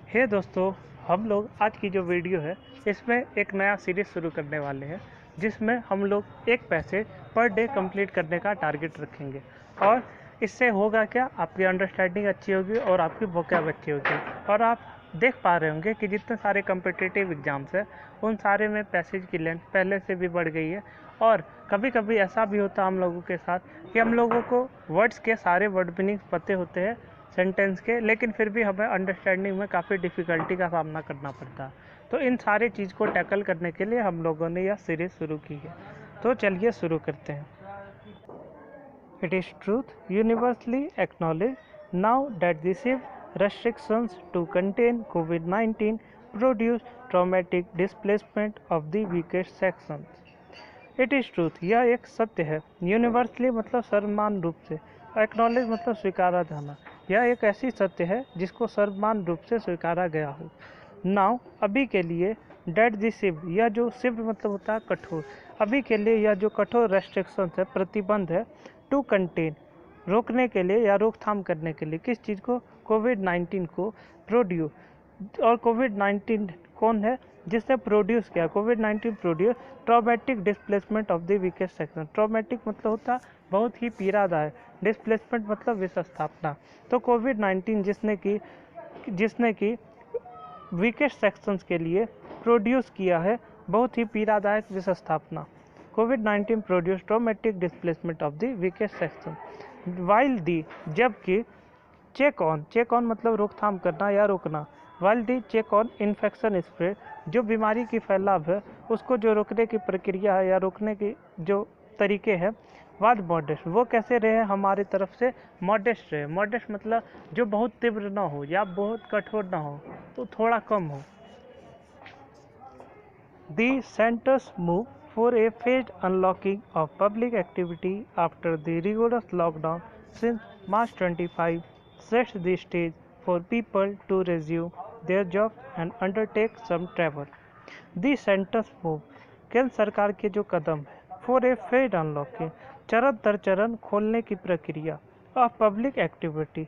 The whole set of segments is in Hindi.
हे दोस्तों, हम लोग आज की जो वीडियो है इसमें एक नया सीरीज़ शुरू करने वाले हैं जिसमें हम लोग एक पैसे पर डे कंप्लीट करने का टारगेट रखेंगे। और इससे होगा क्या, आपकी अंडरस्टैंडिंग अच्छी होगी और आपकी वोकैब अच्छी होगी। और आप देख पा रहे होंगे कि जितने सारे कम्पिटिटिव एग्ज़ाम्स हैं उन सारे में पैसेज की लेंथ पहले से भी बढ़ गई है। और कभी कभी ऐसा भी होता है हम लोगों के साथ कि हम लोगों को वर्ड्स के सारे वर्ड मीनिंग्स पते होते हैं सेंटेंस के, लेकिन फिर भी हमें अंडरस्टैंडिंग में काफ़ी डिफ़िकल्टी का सामना करना पड़ता है। तो इन सारी चीज़ को टैकल करने के लिए हम लोगों ने यह सीरीज़ शुरू की है। तो चलिए शुरू करते हैं। It is truth universally acknowledge now that the shift restrictions to contain COVID-19 produce traumatic displacement of the weakest sections. It is truth, यह एक सत्य है। यूनिवर्सली मतलब सर्वमान रूप से, एक्नॉलेज मतलब स्वीकारा जाना। यह एक ऐसी सत्य है जिसको सर्वमान रूप से स्वीकारा गया हो। नाउ अभी के लिए, डेट द शिफ्ट, यह जो शिफ्ट मतलब होता है कठोर, अभी के लिए यह जो कठोर रेस्ट्रिक्शंस है, प्रतिबंध है, टू कंटेन रोकने के लिए या रोकथाम करने के लिए, किस चीज़ को, कोविड-19 को प्रोड्यूस। और कोविड-19 कौन है जिसने प्रोड्यूस किया, कोविड-19 produce traumatic displacement of the weakest section. Traumatic मतलब होता है बहुत ही पीड़ादायक, डिस्प्लेसमेंट मतलब विस्थापना। तो कोविड-19 जिसने की वीकेस्ट सेक्शंस के लिए प्रोड्यूस किया है बहुत ही पीड़ादायक विस्थापना। कोविड-19 produce traumatic displacement of the weakest section while the, जबकि चेक ऑन मतलब रोकथाम करना या रोकना। While the check on infection spread, जो बीमारी की फैलाव है उसको जो रोकने की प्रक्रिया है या रोकने की जो तरीके हैं, वाद मॉडेस्ट, वो कैसे रहे हमारी तरफ से, मॉडेस्ट रहे। मॉडेस्ट मतलब जो बहुत तीव्र ना हो या बहुत कठोर ना हो, तो थोड़ा कम हो। The centers move for a phased unlocking of public activity after the rigorous lockdown since March 25 sets the stage for people to resume their jobs and undertake some travel. The centers move, केंद्र सरकार के जो कदम है, for a phased unlocking, चरण दर चरण खोलने की प्रक्रिया, of public activity,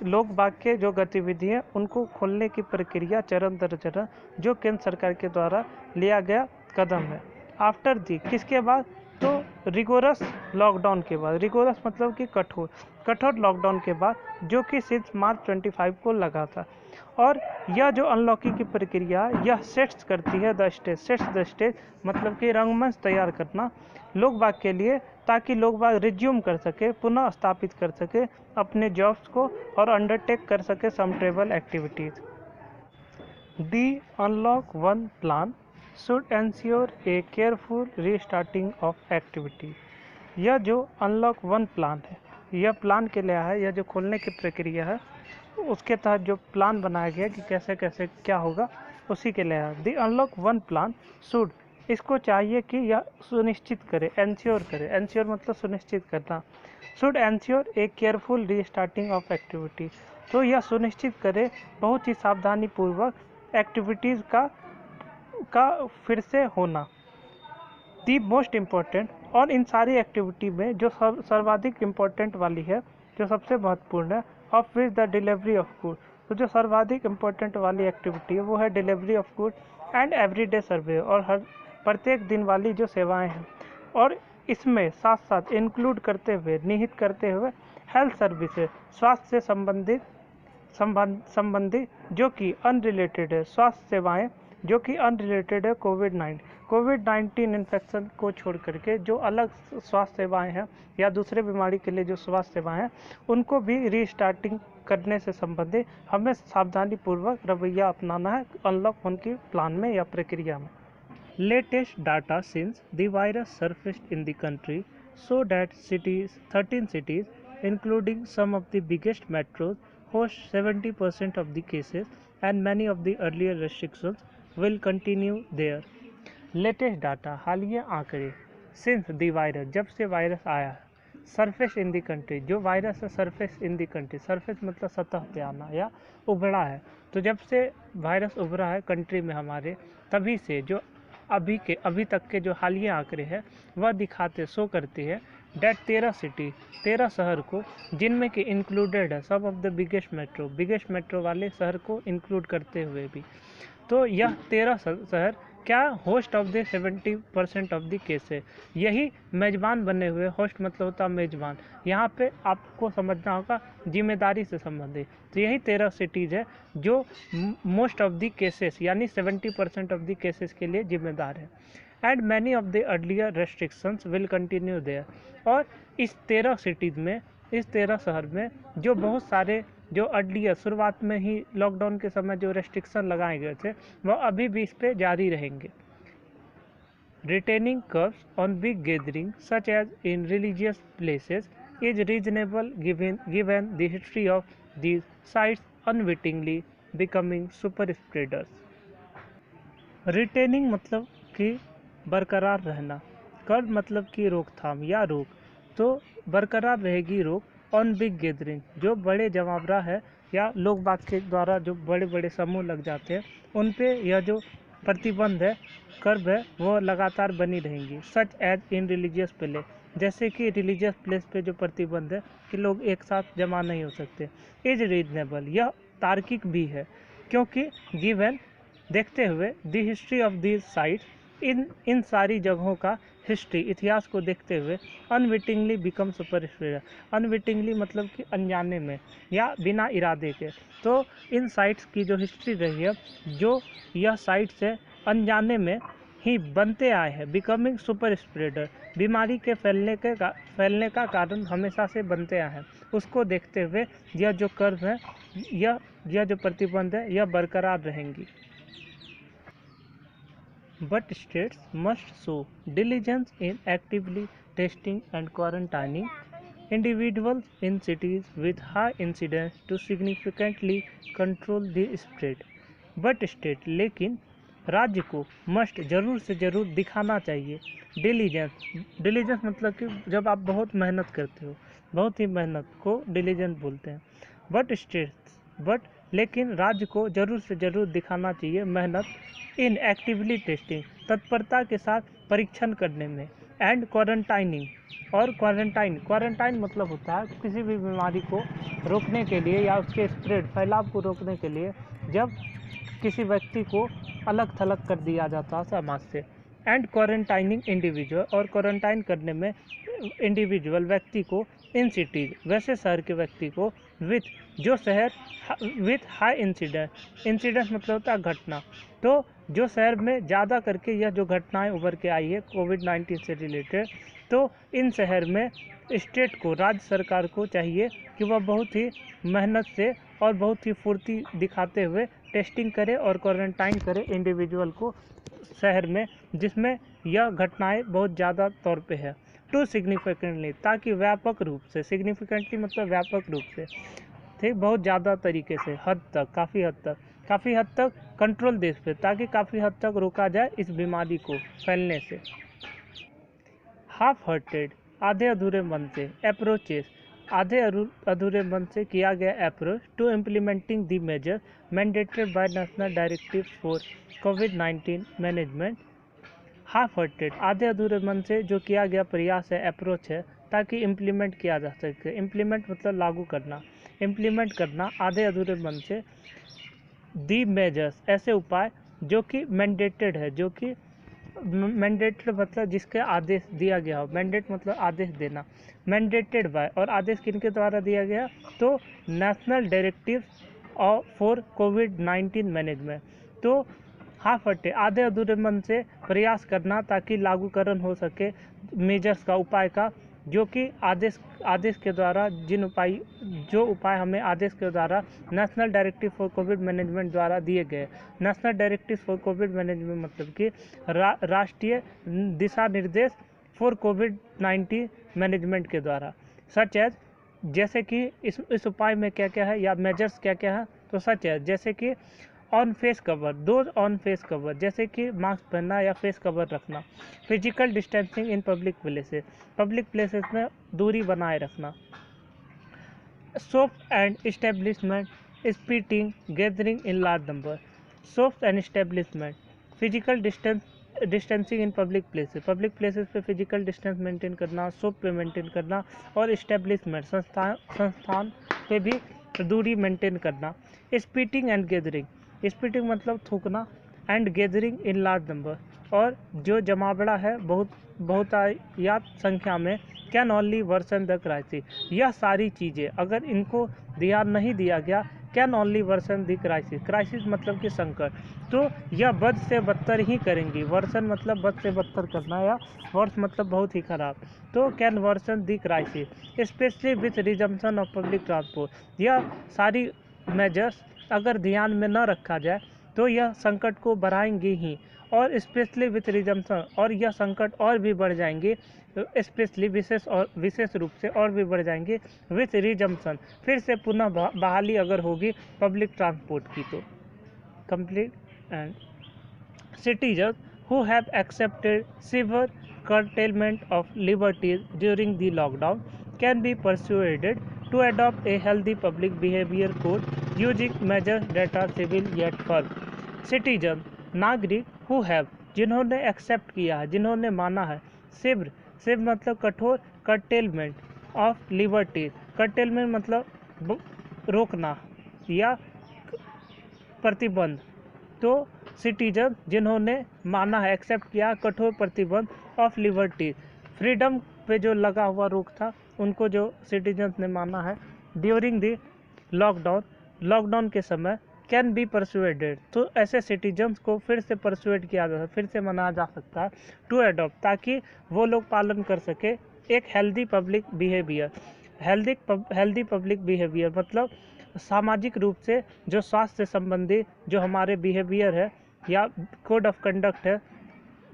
लोग बाग के जो गतिविधि है उनको खोलने की प्रक्रिया चरण दर चरण, जो केंद्र सरकार के द्वारा लिया गया कदम है। आफ्टर दी, किसके बाद, तो रिगोरस लॉकडाउन के बाद। रिगोरस मतलब कि कठोर लॉकडाउन के बाद, जो कि सिंस मार्च 25 को लगा था। और यह जो अनलॉकिंग की प्रक्रिया यह सेट्स करती है the stage, sets the stage मतलब कि रंगमंच तैयार करना लोग बाग के लिए, ताकि लोग बाग रिज्यूम कर सके, पुनः स्थापित कर सके अपने जॉब्स को और अंडरटेक कर सके some travel activities. The unlock one plan should ensure a careful restarting of activity. यह जो अनलॉक वन प्लान है, यह प्लान के लिए है, यह जो खोलने की प्रक्रिया है उसके तहत जो प्लान बनाया गया कि कैसे कैसे क्या होगा, उसी के लिए है। दी अनलॉक वन प्लान शुड, इसको चाहिए कि यह सुनिश्चित करे, एंश्योर करे, एंश्योर मतलब सुनिश्चित करना, should ensure a careful restarting of activity, तो यह सुनिश्चित करे बहुत ही सावधानी पूर्वक एक्टिविटीज़ का फिर से होना। दी मोस्ट इम्पोर्टेंट, और इन सारी एक्टिविटी में जो सर्वाधिक इम्पोर्टेंट वाली है, जो सबसे महत्वपूर्ण है, of which the delivery of good, तो जो सर्वाधिक इम्पोर्टेंट वाली एक्टिविटी है वो है delivery of good and everyday survey, और हर प्रत्येक दिन वाली जो सेवाएं हैं, और इसमें साथ साथ इंक्लूड करते हुए, निहित करते हुए हेल्थ सर्विसेज, स्वास्थ्य से संबंधित जो कि अनरिलेटेड है, स्वास्थ्य सेवाएं जो कि अनरिलेटेड है कोविड-19 इन्फेक्शन को छोड़ करके जो अलग स्वास्थ्य सेवाएं हैं या दूसरे बीमारी के लिए जो स्वास्थ्य सेवाएं हैं, उनको भी रीस्टार्टिंग करने से संबंधित हमें सावधानी पूर्वक रवैया अपनाना है अनलॉक वन की प्लान में या प्रक्रिया में। Latest data since the virus surfaced in the country show that 13 cities, including some of the biggest metros, host 70% of the cases, and many of the earlier restrictions will continue there. Latest data, हालिया आंकड़े, सिंस द वायरस, जब से वायरस आया है, सरफेस इन द कंट्री, जो वायरस है surface in the country, surface मतलब सतह पे आना या उभरा है, तो जब से वायरस उभरा है कंट्री में हमारे, तभी से जो अभी तक के जो हालिया आंकड़े हैं वह दिखाते शो करती है डेट 13 शहर को, जिनमें कि इंक्लूडेड है सब ऑफ द बिगेस्ट मेट्रो वाले शहर को इंक्लूड करते हुए भी। तो यह 13 शहर क्या host of the 70% of the cases, यही मेज़बान बने हुए, होस्ट मतलब होता है मेज़बान, यहाँ पे आपको समझना होगा जिम्मेदारी से संबंधित। तो यही 13 सिटीज़ है जो मोस्ट ऑफ द केसेस यानी 70% ऑफ द केसेस के लिए जिम्मेदार है। And many of the earlier restrictions will continue there, और इस 13 सिटीज़ में, इस 13 शहर में जो बहुत सारे जो अर्लियर शुरुआत में ही लॉकडाउन के समय जो रेस्ट्रिक्शन लगाए गए थे वह अभी भी इस पे जारी रहेंगे। Retaining curbs on big gathering such as in religious places is reasonable given the history of these sites unwittingly becoming super spreaders. Retaining मतलब कि बरकरार रहना, कर्व मतलब कि रोकथाम या रोक, तो बरकरार रहेगी रोक ऑन बिग गैदरिंग, जो बड़े जमावड़ा है या लोग बाग के द्वारा जो बड़े बड़े समूह लग जाते हैं उन पे यह जो प्रतिबंध है, कर्व है, वो लगातार बनी रहेंगी। Such as in religious place, जैसे कि रिलीजियस प्लेस पे जो प्रतिबंध है कि लोग एक साथ जमा नहीं हो सकते। इज रीजनेबल, यह तार्किक भी है, क्योंकि गिवन देखते हुए the history of these sites, इन सारी जगहों का हिस्ट्री इतिहास को देखते हुए unwittingly become super spreader, unwittingly मतलब कि अनजाने में या बिना इरादे के, तो इन साइट्स की जो हिस्ट्री रही है, जो यह साइट्स है अनजाने में ही बनते आए हैं, बिकमिंग सुपर स्प्रेडर, बीमारी के फैलने का कारण हमेशा से बनते आए हैं, उसको देखते हुए यह जो कर्व है, यह जो प्रतिबंध है, यह बरकरार रहेंगी। But states must show diligence in actively testing and quarantining individuals in cities with high incidence to significantly control the spread. But state, लेकिन राज्य को मस्ट जरूर से जरूर दिखाना चाहिए डिलीजेंस मतलब कि जब आप बहुत मेहनत करते हो, बहुत ही मेहनत को डिलीजेंस बोलते हैं। बट लेकिन राज्य को जरूर से जरूर दिखाना चाहिए मेहनत इन एक्टिवली टेस्टिंग, तत्परता के साथ परीक्षण करने में, एंड क्वारंटाइनिंग, और क्वारंटाइन मतलब होता है किसी भी बीमारी को रोकने के लिए या उसके फैलाव को रोकने के लिए जब किसी व्यक्ति को अलग थलग कर दिया जाता है समाज से। एंड क्वारंटाइनिंग इंडिविजुअल, और क्वारंटाइन करने में इंडिविजुअल व्यक्ति को इन सिटीज, वैसे शहर के व्यक्ति को विथ हाई इंसिडेंस मतलब होता है घटना, तो जो शहर में ज़्यादा करके यह जो घटनाएं उभर के आई है कोविड-19 से रिलेटेड, तो इन शहर में स्टेट को, राज्य सरकार को चाहिए कि वह बहुत ही मेहनत से और बहुत ही फुर्ती दिखाते हुए टेस्टिंग करे और क्वारंटाइन करे इंडिविजुअल को शहर में जिसमें यह घटनाएं बहुत ज़्यादा तौर पे है, टू सिग्निफिकेंटली, ताकि व्यापक रूप से, सिग्निफिकेंटली मतलब व्यापक रूप से, ठीक, बहुत ज़्यादा तरीके से, काफ़ी हद तक कंट्रोल दे इस पे, ताकि काफ़ी हद तक रोका जाए इस बीमारी को फैलने से। हाफ हार्टेड, आधे अधूरे मन से अप्रोचेस, आधे अधूरे मन से किया गया approach to implementing the major mandated by national directive for कोविड-19 मैनेजमेंट। हाफ हार्टेड, आधे अधूरे मन से जो किया गया प्रयास है, अप्रोच है, ताकि इम्प्लीमेंट किया जा सके। इम्प्लीमेंट मतलब लागू करना, इम्प्लीमेंट करना आधे अधूरे मन से दी मेजर्स, ऐसे उपाय जो कि मैंडेटेड है, जो कि मैंडेटेड मतलब जिसके आदेश दिया गया हो, मैंडेट मतलब आदेश देना, मैंडेटेड बाय, और आदेश किनके द्वारा दिया गया, तो नेशनल डायरेक्टिव फॉर कोविड-19 मैनेजमेंट। तो हाफ हटे, आधे अधूरे मन से प्रयास करना ताकि लागूकरण हो सके मेजर्स का, उपाय का, जो कि आदेश के द्वारा जो उपाय हमें आदेश के द्वारा national directive for Covid management द्वारा दिए गए। National directive for Covid management मतलब कि राष्ट्रीय दिशा निर्देश फॉर कोविड-19 मैनेजमेंट के द्वारा, सच एज, जैसे कि इस उपाय में क्या क्या है या मेजर्स क्या क्या है, तो सच है जैसे कि on face cover, dose on face cover, जैसे कि मास्क पहनना या फेस कवर रखना, physical distancing in public places में दूरी बनाए रखना, shops and establishment spitting gathering in large number, shops and establishment, physical distance distancing in public places पे फिजिकल डिस्टेंस मेंटेन करना, सोप पे मेंटेन करना, और इस्टेब्लिशमेंट संस्थान पे भी दूरी मेंटेन करना। स्पीटिंग एंड गैदरिंग, स्पीटिंग मतलब थूकना, and gathering in large number, और जो जमावड़ा है बहुतायत संख्या में, can only worsen the crisis. यह सारी चीज़ें अगर इनको ध्यान नहीं दिया गया, can only worsen the crisis मतलब कि संकट, तो यह बद से बदतर ही करेंगी। वर्सन मतलब बद से बदतर करना, या वर्स मतलब बहुत ही खराब, तो can worsen the crisis specially with resumption of public transport. यह सारी मेजर्स अगर ध्यान में न रखा जाए तो यह संकट को बढ़ाएंगे ही, और स्पेशली विथ रिजम्पशन, और यह संकट और भी बढ़ जाएंगे, स्पेशली विशेष रूप से और भी बढ़ जाएंगे विथ रिजम्पशन, फिर से पुनः बहाली अगर होगी पब्लिक ट्रांसपोर्ट की तो। Complete and citizens who have accepted severe curtailment of liberties during the lockdown can be persuaded to adopt a healthy public behavior code using measures that are civil yet firm. Citizens, नागरिक, who have, जिन्होंने एक्सेप्ट किया है, जिन्होंने माना है, सिव्र मतलब कठोर, curtailment ऑफ लिबर्टीज, curtailment मतलब रोकना या प्रतिबंध, तो सिटीजन जिन्होंने माना है, एक्सेप्ट किया कठोर प्रतिबंध ऑफ लिबर्टी, फ्रीडम पे जो लगा हुआ रोक था, उनको जो सिटीजन्स ने माना है ड्यूरिंग द लॉकडाउन के समय, कैन बी परसुएडेड, तो ऐसे सिटीजन्स को फिर से परसुएड किया जा सकता, फिर से मनाया जा सकता है, टू अडॉप्ट, ताकि वो लोग पालन कर सके एक healthy public behaviour. Healthy public behaviour मतलब सामाजिक रूप से जो स्वास्थ्य से संबंधी जो हमारे बिहेवियर है या कोड ऑफ कंडक्ट है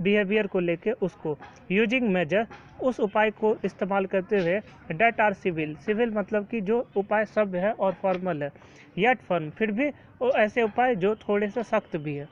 बिहेवियर को लेके, उसको यूजिंग मेजर, उस उपाय को इस्तेमाल करते हुए, डेट आर सिविल मतलब कि जो उपाय सभ्य है और फॉर्मल है, येट फन, फिर भी वो ऐसे उपाय जो थोड़े से सख्त भी है।